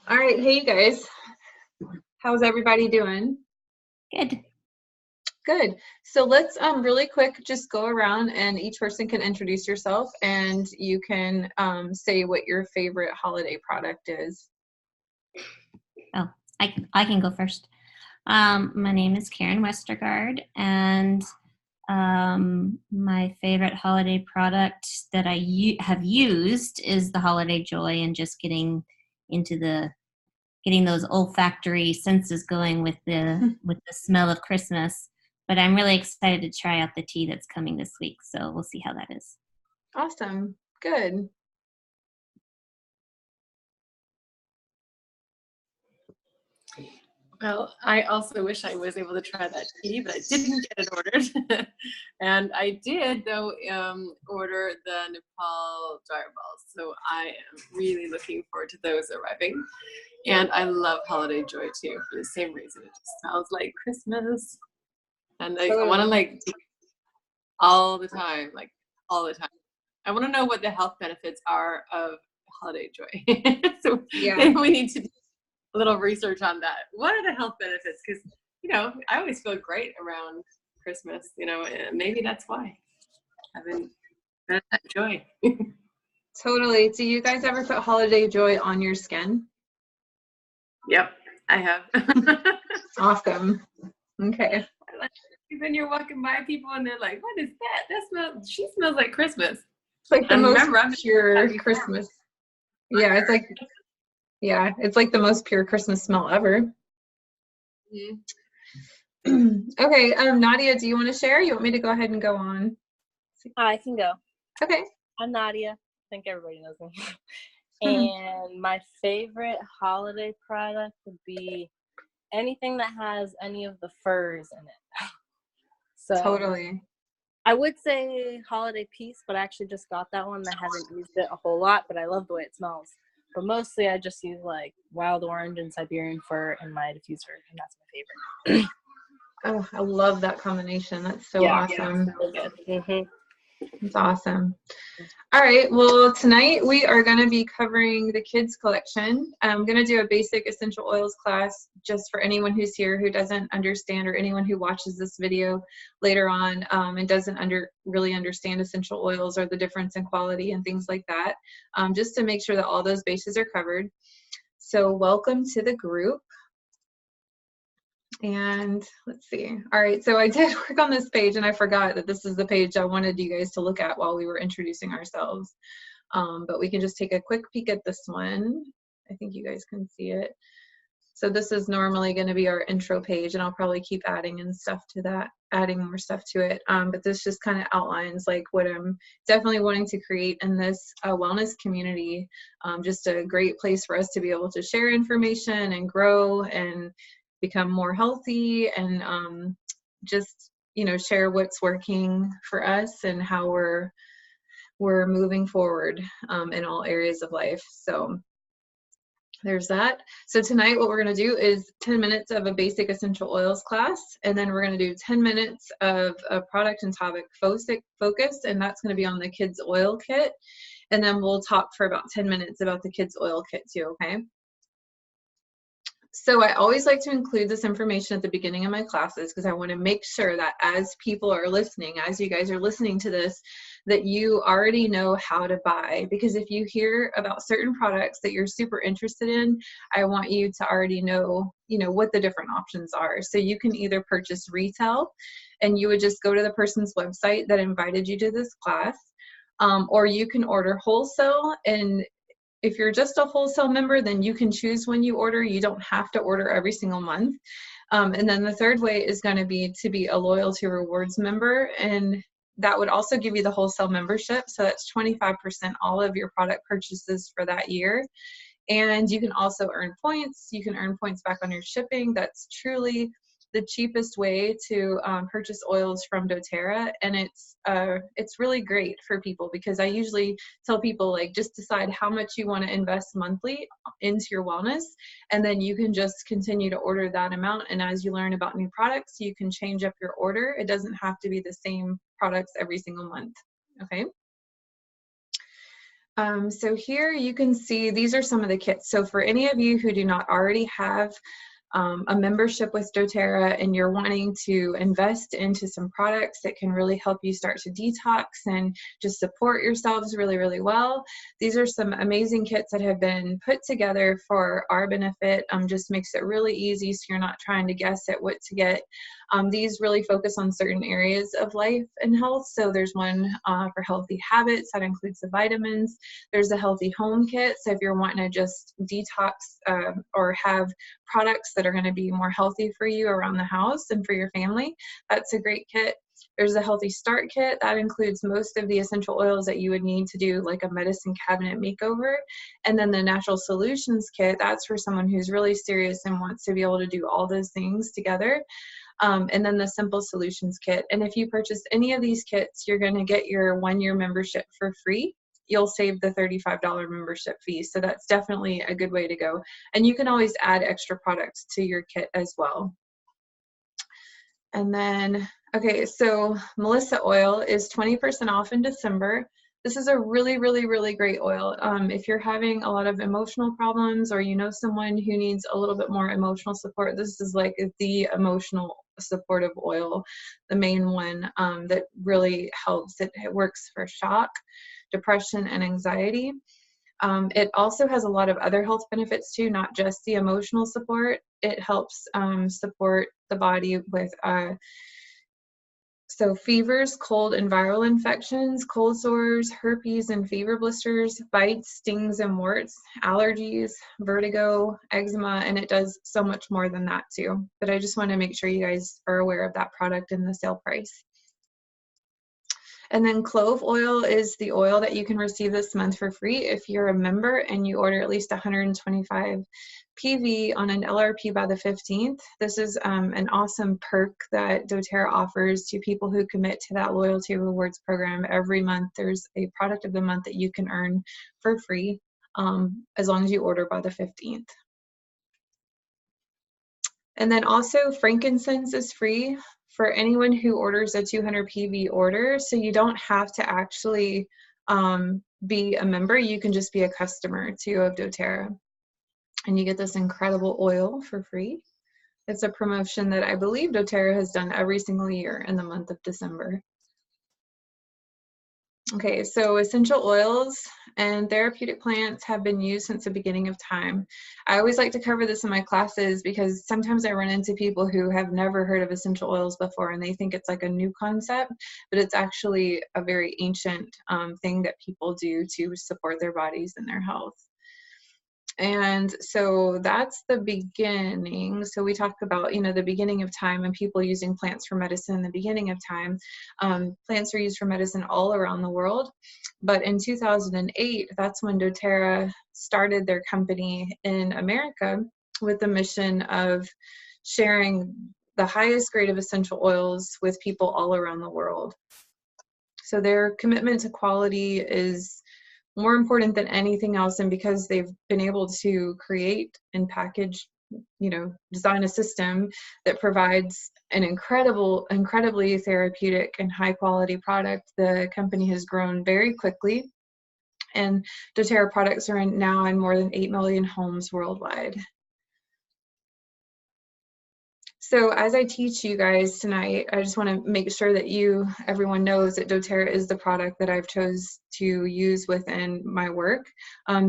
All right, hey you guys. How's everybody doing? Good. Good. So let's really quick just go around and each person can introduce yourself and you can say what your favorite holiday product is. Oh, I can go first. My name is Karen Westergaard, and my favorite holiday product that I have used is the Holiday Joy, and just into getting those olfactory senses going with the smell of Christmas. But I'm really excited to try out the tea that's coming this week, so we'll see how that is. Awesome. Good. Well, I also wish I was able to try that tea, but I didn't get it ordered. And I did, though, order the Nepal dryer balls. So I am really looking forward to those arriving. And I love Holiday Joy, too, for the same reason. It just smells like Christmas. And I want to, do it all the time, all the time. I want to know what the health benefits are of Holiday Joy. So Yeah. we need to do a little research on that. What are the health benefits? Because, I always feel great around Christmas, and maybe that's why. Having that joy. Totally. Do you guys ever put Holiday Joy on your skin? Yep, I have. Awesome. Okay. Then you're walking by people and they're like, what is that? She smells like Christmas. It's like the most pure Christmas. Yeah, it's like the most pure Christmas smell ever. Mm-hmm. Okay, Nadia, do you want to share? You want me to go ahead and go on? I can go. Okay. I'm Nadia. I think everybody knows me. And my favorite holiday product would be anything that has any of the furs in it. So totally. I would say holiday peace, but I actually just got that one. I haven't used it a whole lot, but I love the way it smells. But mostly I just use like wild orange and Siberian fir in my diffuser, and that's my favorite. Oh, I love that combination. That's so awesome. Yeah, so good. It's awesome. All right, well, tonight we are going to be covering the kids collection. I'm going to do a basic essential oils class just for anyone who's here who doesn't understand, or anyone who watches this video later on and doesn't really understand essential oils or the difference in quality and things like that, just to make sure that all those bases are covered. So welcome to the group. And let's see. All right, so I did work on this page and I forgot that this is the page I wanted you guys to look at while we were introducing ourselves. But we can just take a quick peek at this one. I think you guys can see it. So this is normally going to be our intro page, and I'll probably keep adding more stuff to it. But this just kind of outlines like what I'm definitely wanting to create in this wellness community. Just a great place for us to be able to share information and grow and become more healthy, and just share what's working for us and how we're moving forward in all areas of life. So there's that. So tonight what we're going to do is 10 minutes of a basic essential oils class, and then we're going to do 10 minutes of a product and topic focus, and that's going to be on the kids oil kit. And then we'll talk for about 10 minutes about the kids oil kit too, okay? So I always like to include this information at the beginning of my classes because I want to make sure that as people are listening, as you guys are listening to this, that you already know how to buy. Because if you hear about certain products that you're super interested in, I want you to already know, what the different options are. So you can either purchase retail, and you would just go to the person's website that invited you to this class, or you can order wholesale. And if you're just a wholesale member, then you can choose when you order. You don't have to order every single month. And then the third way is going to be a loyalty rewards member, and that would also give you the wholesale membership. So that's 25% all of your product purchases for that year. And you can also earn points. You can earn points back on your shipping. That's truly the cheapest way to purchase oils from doTerra, and it's really great for people because I usually tell people, like, just decide how much you want to invest monthly into your wellness, and then you can just continue to order that amount, and as you learn about new products, you can change up your order. It doesn't have to be the same products every single month, okay? So here you can see these are some of the kits. So for any of you who do not already have a membership with doTerra and you're wanting to invest into some products that can really help you start to detox and just support yourselves really, really well, these are some amazing kits that have been put together for our benefit. Just makes it really easy so you're not trying to guess at what to get. These really focus on certain areas of life and health. So there's one for healthy habits that includes the vitamins. There's a healthy home kit. So if you're wanting to just detox or have products that are going to be more healthy for you around the house and for your family, that's a great kit. There's a healthy start kit that includes most of the essential oils that you would need to do like a medicine cabinet makeover. And then the natural solutions kit, that's for someone who's really serious and wants to be able to do all those things together. And then the simple solutions kit. And if you purchase any of these kits, you're going to get your 1-year membership for free. You'll save the $35 membership fee. So that's definitely a good way to go. And you can always add extra products to your kit as well. And then, okay, so Melissa oil is 20% off in December. This is a really, really, really great oil. If you're having a lot of emotional problems or you know someone who needs a little bit more emotional support, this is like the emotional supportive oil, the main one that really helps. It works for shock, depression, and anxiety. It also has a lot of other health benefits too, not just the emotional support. It helps support the body with so fevers, cold and viral infections, cold sores, herpes and fever blisters, bites, stings and warts, allergies, vertigo, eczema, and it does so much more than that too. But I just want to make sure you guys are aware of that product and the sale price. And then clove oil is the oil that you can receive this month for free if you're a member and you order at least 125 PV on an LRP by the 15th. This is an awesome perk that doTerra offers to people who commit to that loyalty rewards program. Every month there's a product of the month that you can earn for free as long as you order by the 15th. And then also frankincense is free for anyone who orders a 200 PV order. So you don't have to actually be a member. You can just be a customer too of doTerra. And you get this incredible oil for free. It's a promotion that I believe doTerra has done every single year in the month of December. Okay, so essential oils and therapeutic plants have been used since the beginning of time. I always like to cover this in my classes because sometimes I run into people who have never heard of essential oils before and they think it's like a new concept, but it's actually a very ancient thing that people do to support their bodies and their health. And so that's the beginning. So we talk about, you know, the beginning of time and people using plants for medicine, the beginning of time. Plants are used for medicine all around the world. But in 2008, that's when doTerra started their company in America with the mission of sharing the highest grade of essential oils with people all around the world. So their commitment to quality is more important than anything else, and because they've been able to create and package, you know, design a system that provides an incredibly therapeutic and high quality product, the company has grown very quickly, and doTerra products are now in more than 8 million homes worldwide. So as I teach you guys tonight, I just want to make sure that everyone knows that doTerra is the product that I've chose to use within my work.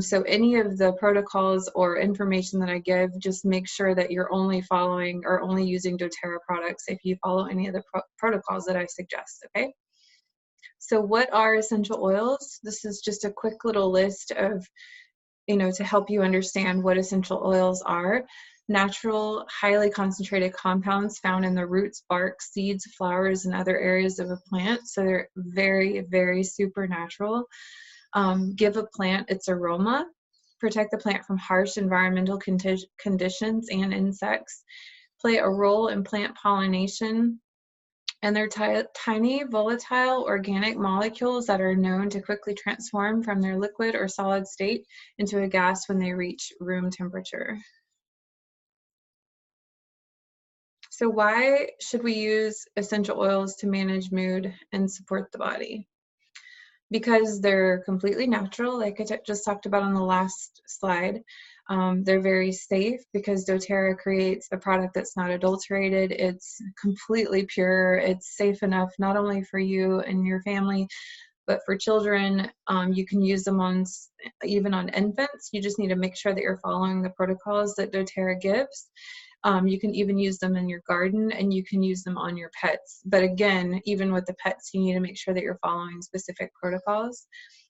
So any of the protocols or information that I give, just make sure that you're only following or only using doTerra products if you follow any of the protocols that I suggest, okay? So what are essential oils? This is just a quick little list of, you know, to help you understand what essential oils are. Natural, highly concentrated compounds found in the roots, bark, seeds, flowers, and other areas of a plant. So they're very, very supernatural. Give a plant its aroma. Protect the plant from harsh environmental conditions and insects. Play a role in plant pollination. And they're tiny, volatile, organic molecules that are known to quickly transform from their liquid or solid state into a gas when they reach room temperature. So why should we use essential oils to manage mood and support the body? because they're completely natural, like I just talked about on the last slide. They're very safe because doTERRA creates a product that's not adulterated. It's completely pure. It's safe enough not only for you and your family, but for children. You can use them on even on infants. You just need to make sure that you're following the protocols that doTERRA gives. You can even use them in your garden, and you can use them on your pets. But again, even with the pets, you need to make sure that you're following specific protocols.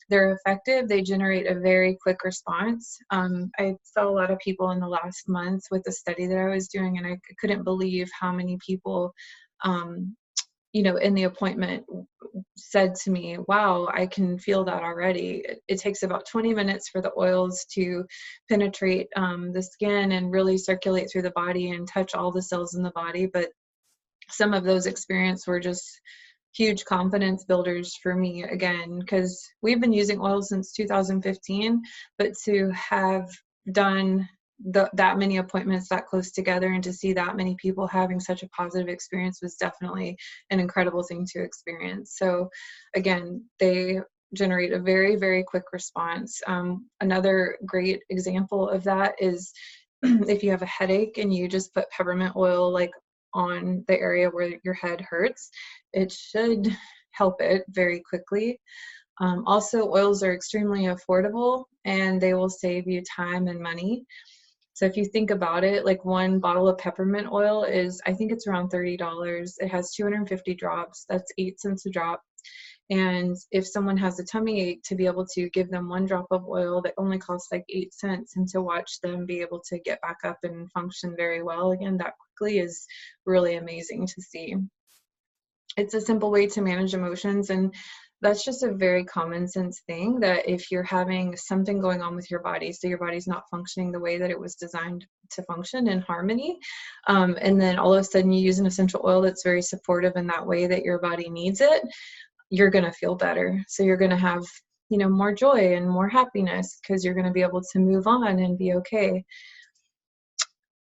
They're effective. They generate a very quick response. I saw a lot of people in the last month with the study that I was doing, and I couldn't believe how many people, in the appointment said to me, wow, I can feel that already. It takes about 20 minutes for the oils to penetrate the skin and really circulate through the body and touch all the cells in the body. But some of those experiences were just huge confidence builders for me, again, because we've been using oil since 2015, but to have done that many appointments that close together and to see that many people having such a positive experience was definitely an incredible thing to experience. So again, they generate a very, very quick response. Another great example of that is if you have a headache and you just put peppermint oil like on the area where your head hurts, it should help it very quickly. Also, oils are extremely affordable and they will save you time and money. So if you think about it, like one bottle of peppermint oil is, I think it's around $30. It has 250 drops. That's 8 cents a drop. And if someone has a tummy ache, to be able to give them 1 drop of oil that only costs like 8 cents, and to watch them be able to get back up and function very well again that quickly is really amazing to see. It's a simple way to manage emotions, and that's just a very common sense thing, that if you're having something going on with your body, so your body's not functioning the way that it was designed to function in harmony, and then all of a sudden you use an essential oil that's very supportive in that way that your body needs it, you're going to feel better. So you're going to have, more joy and more happiness because you're going to be able to move on and be okay.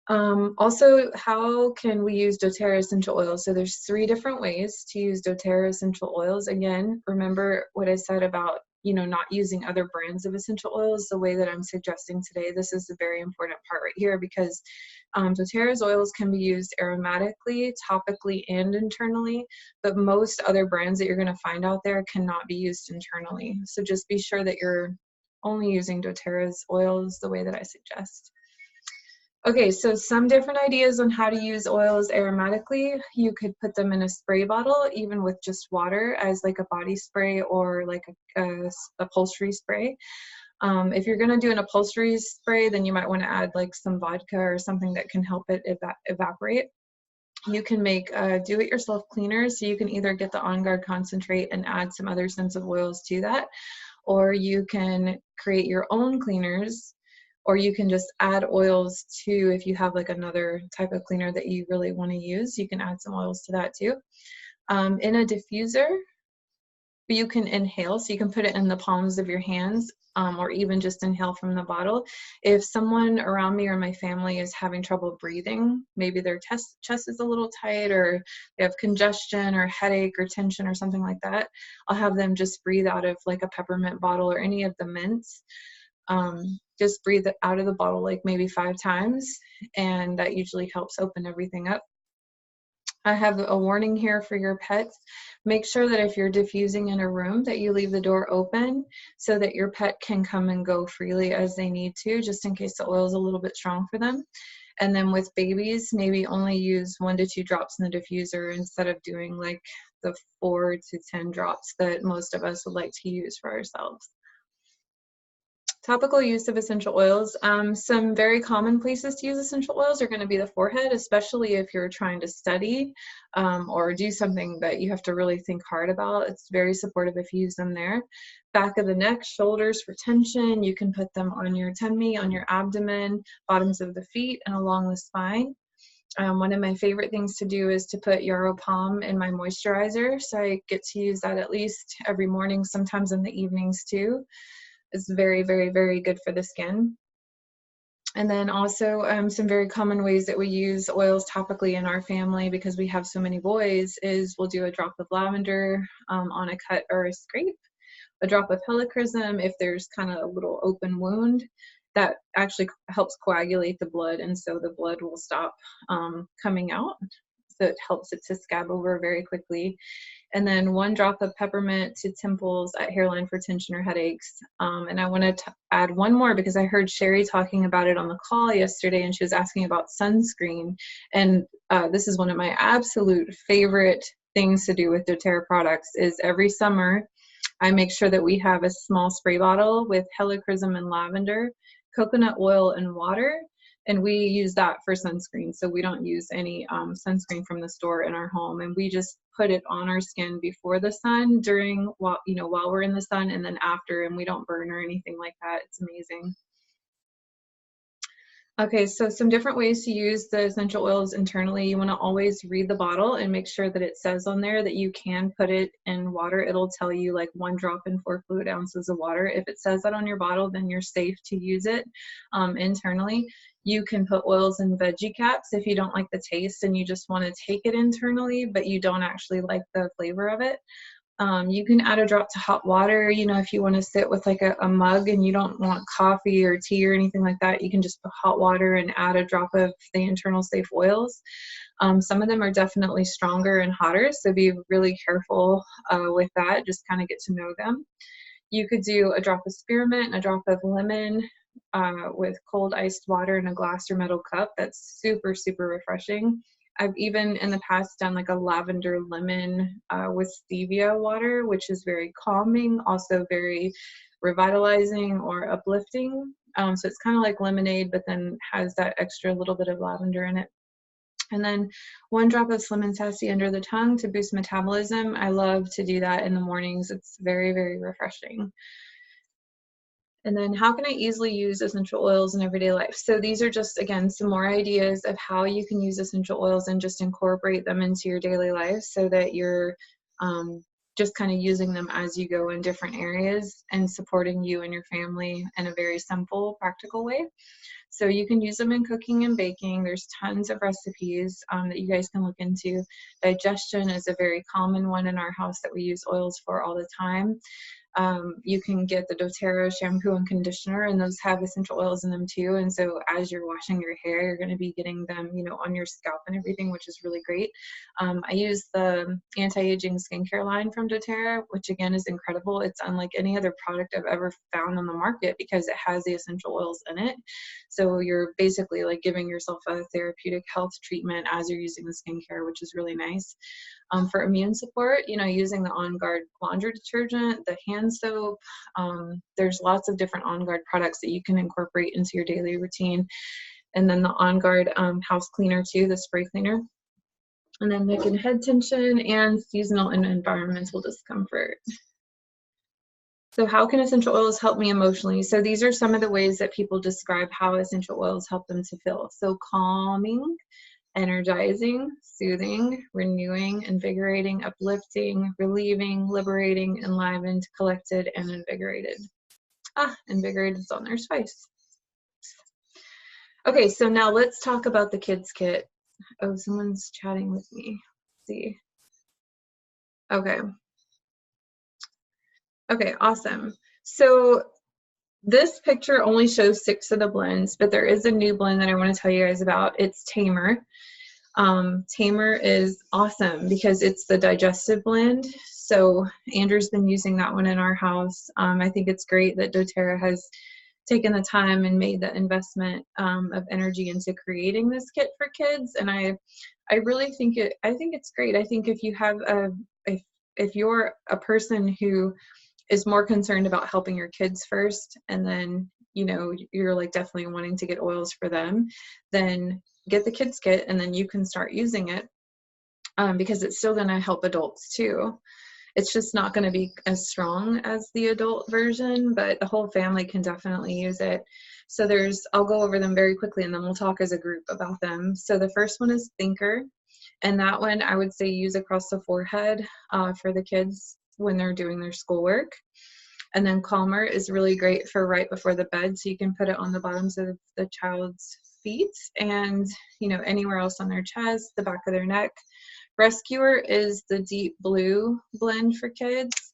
Also, how can we use doTerra essential oils? So there's 3 different ways to use doTerra essential oils. Again, remember what I said about, not using other brands of essential oils the way that I'm suggesting today. This is the very important part right here, because doTerra's oils can be used aromatically, topically, and internally, but most other brands that you're going to find out there cannot be used internally. So just be sure that you're only using doTerra's oils the way that I suggest. Okay, so some different ideas on how to use oils aromatically. You could put them in a spray bottle, even with just water, as like a body spray or like a upholstery spray. If you're going to do an upholstery spray, then you might want to add like some vodka or something that can help it evaporate. You can make do-it-yourself cleaners, so you can either get the On Guard concentrate and add some other scents of oils to that, or you can create your own cleaners, or you can just add oils to, if you have like another type of cleaner that you really want to use, you can add some oils to that too. In a diffuser, you can inhale, so you can put it in the palms of your hands, or even just inhale from the bottle. If someone around me or my family is having trouble breathing, maybe their chest is a little tight, or they have congestion or headache or tension or something like that, I'll have them just breathe out of like a peppermint bottle or any of the mints. Just breathe it out of the bottle like maybe 5 times, and that usually helps open everything up. I have a warning here for your pets. Make sure that if you're diffusing in a room that you leave the door open so that your pet can come and go freely as they need to, just in case the oil is a little bit strong for them. And then with babies, maybe only use 1 to 2 drops in the diffuser instead of doing like the 4 to 10 drops that most of us would like to use for ourselves. Topical use of essential oils. Some very common places to use essential oils are going to be the forehead, especially if you're trying to study or do something that you have to really think hard about. It's very supportive if you use them there. Back of the neck, shoulders for tension. You can put them on your tummy, on your abdomen, bottoms of the feet, and along the spine. One of my favorite things to do is to put Yarrow Palm in my moisturizer. So I get to use that at least every morning, sometimes in the evenings too. It's very, very, very good for the skin. And then also some very common ways that we use oils topically in our family, because we have so many boys, is we'll do a drop of lavender on a cut or a scrape a drop of helichrysum if there's kind of a little open wound. That actually helps coagulate the blood, and so the blood will stop coming out. So it helps it to scab over very quickly. And then 1 drop of peppermint to temples at hairline for tension or headaches. And I want to add one more because I heard Sherry talking about it on the call yesterday, and she was asking about sunscreen. And this is one of my absolute favorite things to do with doTERRA products is every summer, I make sure that we have a small spray bottle with helichrysum and lavender, coconut oil, and water. And we use that for sunscreen. So we don't use any sunscreen from the store in our home. And we just put it on our skin before the sun, while we're in the sun, and then after, and we don't burn or anything like that. It's amazing. Okay, so some different ways to use the essential oils internally. You want to always read the bottle and make sure that it says on there that you can put it in water. It'll tell you like 1 drop in 4 fluid ounces of water. If it says that on your bottle, then you're safe to use it internally. You can put oils in veggie caps if you don't like the taste and you just want to take it internally, but you don't actually like the flavor of it. You can add a drop to hot water. If you want to sit with like a mug and you don't want coffee or tea or anything like that, you can just put hot water and add a drop of the internal safe oils. Some of them are definitely stronger and hotter, so be really careful with that. Just kind of get to know them. You could do a drop of spearmint and a drop of lemon with cold iced water in a glass or metal cup. That's super, super refreshing. I've even in the past done like a lavender lemon with stevia water, which is very calming, also very revitalizing or uplifting. So it's kind of like lemonade, but then has that extra little bit of lavender in it. And then 1 drop of lemon sassy under the tongue to boost metabolism. I love to do that in the mornings. It's very, very refreshing. And then how can I easily use essential oils in everyday life? So these are just, again, some more ideas of how you can use essential oils and just incorporate them into your daily life so that you're just kind of using them as you go in different areas and supporting you and your family in a very simple, practical way. So you can use them in cooking and baking. There's tons of recipes that you guys can look into. Digestion is a very common one in our house that we use oils for all the time. You can get the doTerra shampoo and conditioner, and those have essential oils in them too. And so as you're washing your hair, you're going to be getting them, on your scalp and everything, which is really great. I use the anti-aging skincare line from doTerra, which again is incredible. It's unlike any other product I've ever found on the market because it has the essential oils in it. So you're basically like giving yourself a therapeutic health treatment as you're using the skincare, which is really nice. For immune support, using the On Guard laundry detergent, the hand soap, there's lots of different On Guard products that you can incorporate into your daily routine. And then the On Guard house cleaner too, the spray cleaner. And then making head tension and seasonal and environmental discomfort. So how can essential oils help me emotionally? So these are some of the ways that people describe how essential oils help them to feel. So calming, energizing, soothing, renewing, invigorating, uplifting, relieving, liberating, enlivened, collected, and invigorated. Invigorated is on there twice. Okay, so now let's talk about the kids kit. Oh, someone's chatting with me. Let's see. Okay, awesome. So this picture only shows 6 of the blends, but there is a new blend that I want to tell you guys about. It's Tamer. Tamer is awesome because it's the digestive blend. So Andrew's been using that one in our house. I think it's great that doTerra has taken the time and made the investment of energy into creating this kit for kids. And I really think it's great. I think if you have if you're a person who is more concerned about helping your kids first, and then you're like definitely wanting to get oils for them, then get the kids kit and then you can start using it because it's still going to help adults too. It's just not going to be as strong as the adult version, but the whole family can definitely use it. So I'll go over them very quickly and then we'll talk as a group about them. So the first one is Thinker, and that one I would say use across the forehead for the kids when they're doing their schoolwork. And then Calmer is really great for right before the bed, so you can put it on the bottoms of the child's feet and anywhere else on their chest, the back of their neck. Rescuer is the deep blue blend for kids.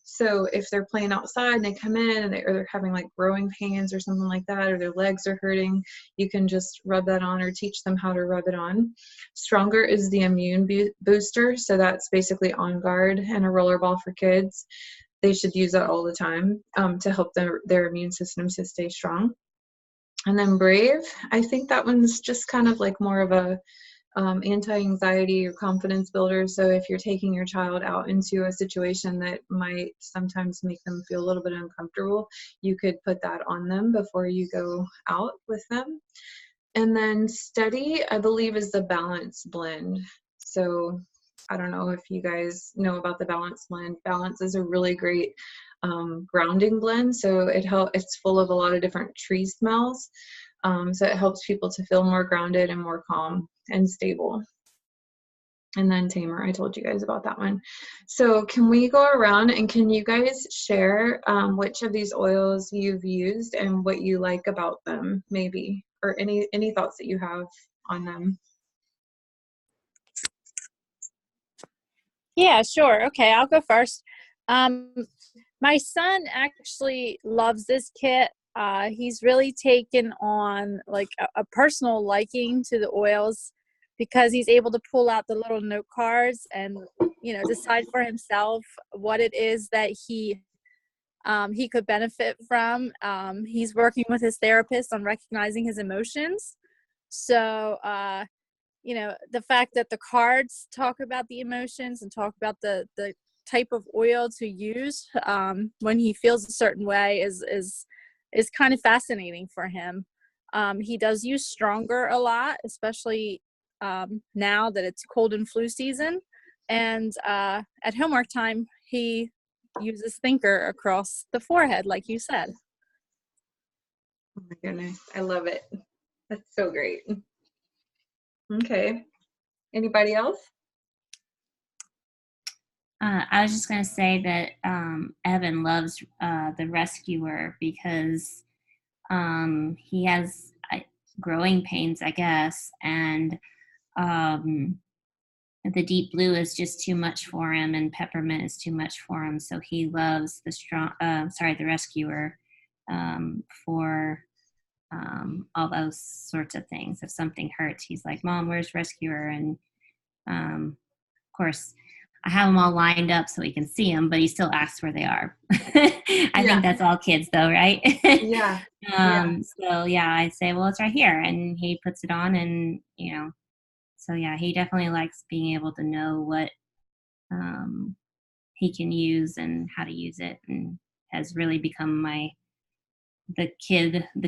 So if they're playing outside and they come in and they're having like growing pains or something like that, or their legs are hurting, you can just rub that on or teach them how to rub it on. Stronger is the immune booster. So that's basically On Guard and a rollerball for kids. They should use that all the time to help their immune systems to stay strong. And then Brave, I think that one's just kind of like more of a anti-anxiety or confidence builder. So if you're taking your child out into a situation that might sometimes make them feel a little bit uncomfortable, you could put that on them before you go out with them. And then Steady, I believe, is the Balance blend. So I don't know if you guys know about the Balance blend. Balance is a really great grounding blend. So it's full of a lot of different tree smells. So it helps people to feel more grounded and more calm and stable. And then Tamer, I told you guys about that one. So can we go around and can you guys share which of these oils you've used and what you like about them, maybe, or any thoughts that you have on them? Yeah, sure. Okay, I'll go first. My son actually loves this kit. He's really taken on like a personal liking to the oils because he's able to pull out the little note cards and, decide for himself what it is that he could benefit from. He's working with his therapist on recognizing his emotions. So, the fact that the cards talk about the emotions and talk about the type of oil to use when he feels a certain way is kind of fascinating for him. He does use Stronger a lot, especially now that it's cold and flu season. And at homework time, he uses Thinker across the forehead, like you said. Oh my goodness, I love it. That's so great. Okay. Anybody else? I was just going to say that Evan loves the Rescuer because he has growing pains, I guess, and the Deep Blue is just too much for him, and Peppermint is too much for him. So he loves the Rescuer for all those sorts of things. If something hurts, he's like, "Mom, where's Rescuer?" And of course, I have them all lined up so he can see them, but he still asks where they are. I think that's all kids, though, right? Yeah. So yeah, I'd say, well, it's right here, and he puts it on, and so yeah, he definitely likes being able to know what he can use and how to use it, and has really become the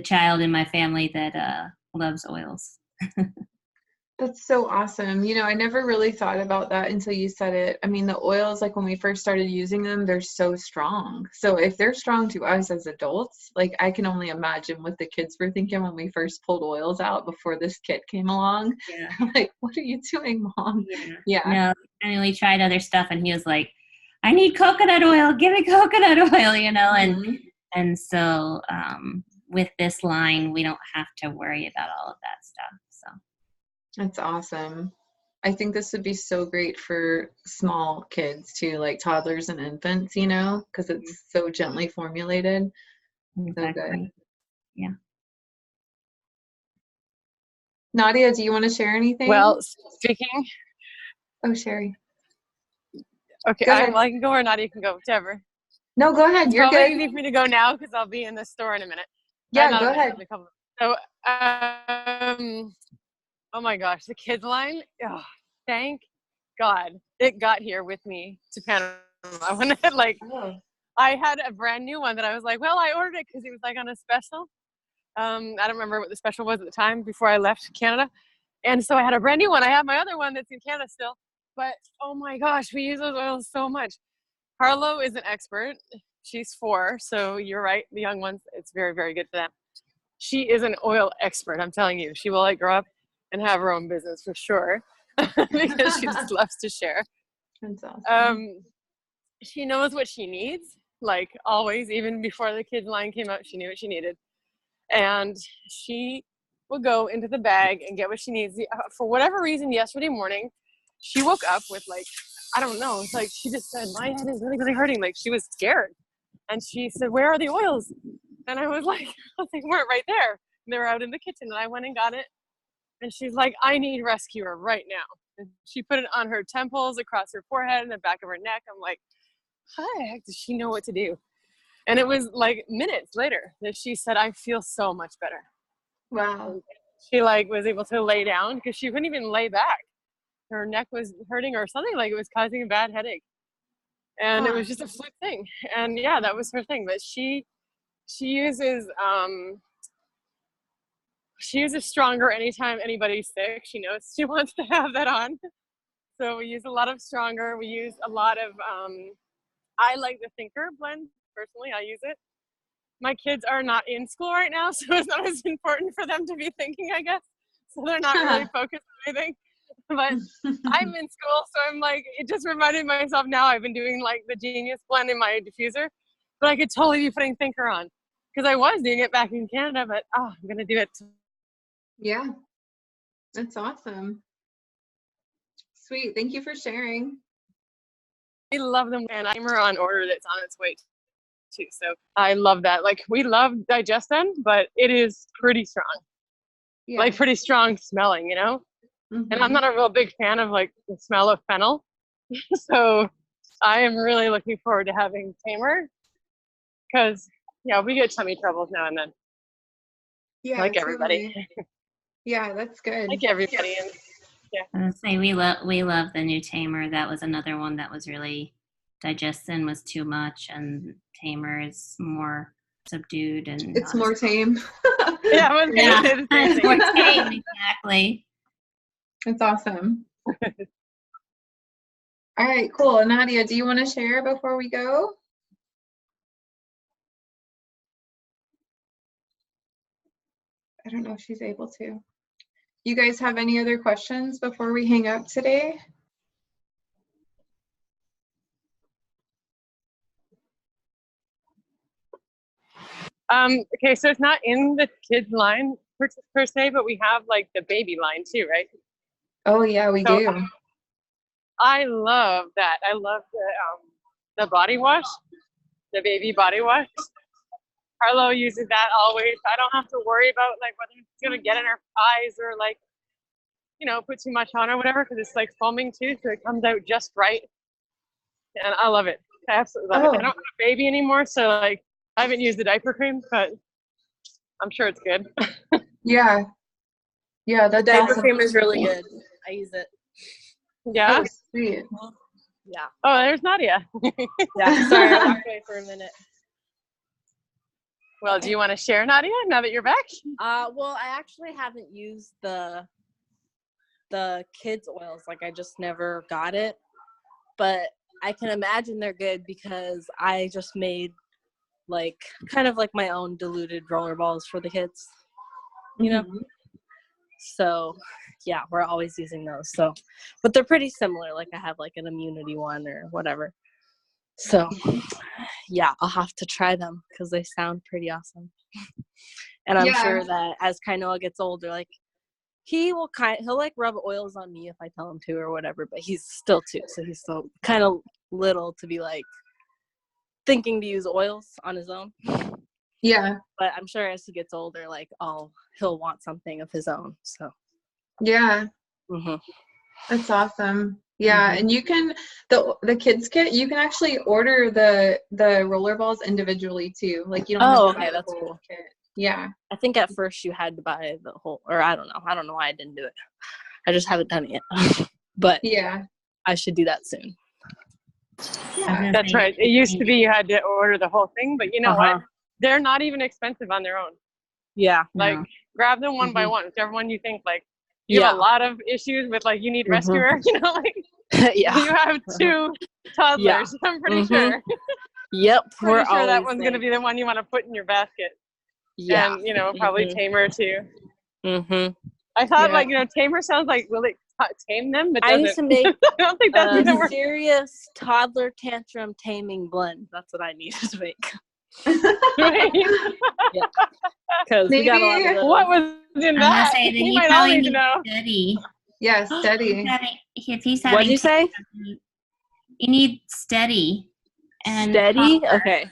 child in my family that loves oils. That's so awesome. I never really thought about that until you said it. I mean, the oils, like when we first started using them, they're so strong. So if they're strong to us as adults, like I can only imagine what the kids were thinking when we first pulled oils out before this kit came along. Yeah. Like, what are you doing, Mom? Yeah. No, I mean, we tried other stuff, and he was like, "I need coconut oil. Give me coconut oil," Mm-hmm. and so with this line, we don't have to worry about all of that stuff. So. That's awesome. I think this would be so great for small kids too, like toddlers and infants, because it's so gently formulated. Exactly. So good. Yeah. Nadia, do you want to share anything? Well, speaking. Oh, Sherry. Okay, I can go or Nadia can go, whichever. No, go ahead. You're probably good. easy for me to go now because I'll be in the store in a minute. Yeah, go ahead. So, oh my gosh, the kids line. Oh, thank God it got here with me to Panama. When I had a brand new one that I was like, well, I ordered it because it was like on a special. I don't remember what the special was at the time before I left Canada. And so I had a brand new one. I have my other one that's in Canada still. But oh my gosh, we use those oils so much. Harlow is an expert. She's 4, so you're right. The young ones, it's very, very good for them. She is an oil expert, I'm telling you. She will grow up and have her own business for sure because she just loves to share. That's awesome. She knows what she needs, like always. Even before the kids line came out, she knew what she needed. And she will go into the bag and get what she needs. For whatever reason, yesterday morning, she woke up with like I don't know. It's like, she just said, my head is really, really hurting. Like, she was scared. And she said, where are the oils? And I was like, they weren't right there. And they were out in the kitchen, and I went and got it. And she's like, I need Rescuer right now. And she put it on her temples, across her forehead, and the back of her neck. I'm like, how the heck does she know what to do? And it was like minutes later that she said, I feel so much better. Wow. She like was able to lay down because she couldn't even lay back. Her neck was hurting or something, like it was causing a bad headache. And it was just a fluke thing. And yeah, that was her thing. But she uses stronger anytime anybody's sick. She knows she wants to have that on. So we use a lot of stronger. We use a lot of I like the Thinker blend. Personally, I use it. My kids are not in school right now, so it's not as important for them to be thinking, I guess. So they're not really focused on anything. But I'm in school, so I'm like, it just reminded myself now I've been doing like the Genius blend in my diffuser, but I could totally be putting Thinker on because I was doing it back in Canada, but I'm going to do it. Yeah, that's awesome. Sweet. Thank you for sharing. I love them, and I'm on order that's on its way too. So I love that. Like, we love Digestin, but it is pretty strong. Yeah. Like pretty strong smelling, you know? Mm-hmm. And I'm not a real big fan of like the smell of fennel. So I am really looking forward to having Tamer because, yeah, we get tummy troubles now and then. Yeah, like totally. Everybody. Yeah, that's good. Like everybody. And, yeah. I was gonna say we love the new Tamer. That was another one that was really, Digestin was too much, and Tamer is more subdued and it's more tame. Yeah, it's more tame, exactly. That's awesome. All right, cool. Nadia, do you want to share before we go? I don't know if she's able to. You guys have any other questions before we hang up today? Okay, so it's not in the kids line per se, but we have like the baby line too, right? Oh yeah, we do. I love that. I love the body wash, the baby body wash. Carlo uses that always. I don't have to worry about like whether it's gonna get in her eyes or like, you know, put too much on or whatever, because it's like foaming too, so it comes out just right. And I love it. I absolutely love it. I don't have a baby anymore, so like I haven't used the diaper cream, but I'm sure it's good. Yeah. Yeah, the diaper cream is really good. I use it. Yeah. Oh, sweet. Yeah. Oh, there's Nadia. Yeah. Sorry, I walked away for a minute. Well, do you want to share, Nadia, now that you're back? Well, I actually haven't used the kids' oils. Like, I just never got it. But I can imagine they're good because I just made like kind of like my own diluted roller balls for the kids, you know. So yeah, we're always using those. So, but they're pretty similar. Like I have like an immunity one or whatever. So yeah, I'll have to try them because they sound pretty awesome. And I'm sure that as Kainoa gets older, like he'll like rub oils on me if I tell him to or whatever, but he's still 2, so he's still kind of little to be like thinking to use oils on his own. Yeah. But I'm sure as he gets older, like he'll want something of his own. So yeah. That's awesome. Yeah, and you can the kids kit, you can actually order the roller balls individually too. Like you don't have to buy the whole cool kit. Yeah. I think at first you had to buy the whole, or I don't know why I didn't do it. I just haven't done it yet. But yeah, I should do that soon. Yeah, that's right. It used to be you had to order the whole thing, but you know what? They're not even expensive on their own. Yeah. Like grab them one by one. Whichever one you think like you have a lot of issues with, like you need Rescuer, you know, like you have 2 toddlers, I'm pretty sure. Yep. Pretty sure that one's going to be the one you want to put in your basket. Yeah. And, you know, probably Tamer too. I thought like, you know, Tamer sounds like, will it tame them? But I need to make I don't think that's a serious toddler tantrum taming blend. That's what I need to make. Because we got a lot of those. What was in that? Say that he he might all need to know. Steady. Yeah, steady. If he's having What'd you say? You need steady. And Steady? calmer. Okay.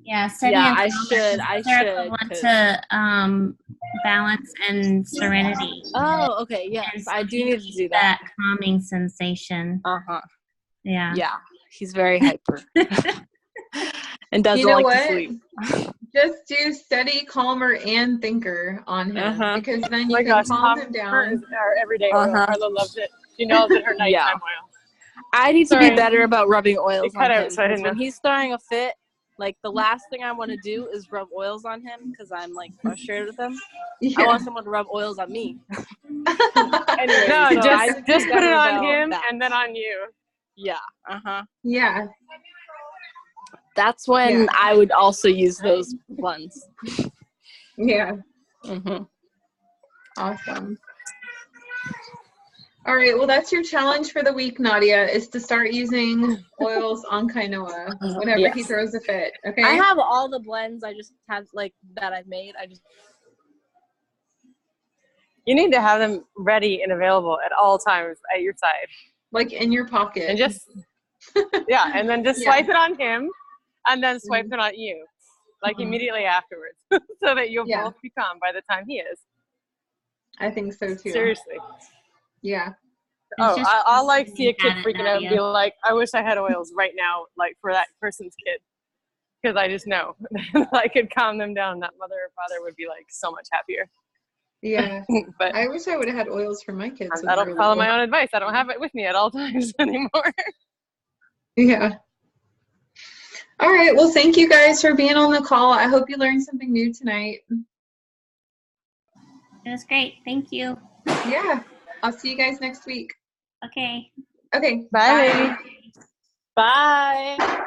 Yeah, steady Yeah, and I calmer. should. They're equivalent to balance and serenity. Oh, okay. And Yes, so I do he need to needs do that. calming sensation. Uh-huh. Yeah. Yeah. He's very hyper. And doesn't You know like what? to sleep. Just do steady, calmer, and thinker on him because then you can calm him down. Is our everyday oil. Harlow loves it. She knows it her nighttime oil. I need to Sorry. be better about rubbing oils on him. So I didn't Because when know. he's throwing a fit, like the last thing I want to do is rub oils on him because I'm like frustrated with him. I want someone to rub oils on me. Anyway, No, so I just need to be put it better on about him that. and then on you. Yeah. Uh-huh. Yeah. That's when I would also use those ones. Yeah. Mm-hmm. Awesome. All right. Well, that's your challenge for the week, Nadia, is to start using oils on Kainoa whenever he throws a fit. Okay. I have all the blends. I just have like that I've made. You need to have them ready and available at all times at your side. Like in your pocket. And just and then just swipe it on him and then swipe it on you. Like immediately afterwards. So that you'll both be calm by the time he is. I think so too. Seriously. Yeah. I'll like see a kid freaking out and be like, I wish I had oils right now, like for that person's kid. Because I just know that I could calm them down. That mother or father would be like so much happier. Yeah. But I wish I would have had oils for my kids. I don't follow my own advice. I don't have it with me at all times anymore. Yeah. All right. Well, thank you guys for being on the call. I hope you learned something new tonight. It was great. Thank you. Yeah. I'll see you guys next week. Okay. Okay. Bye. Bye.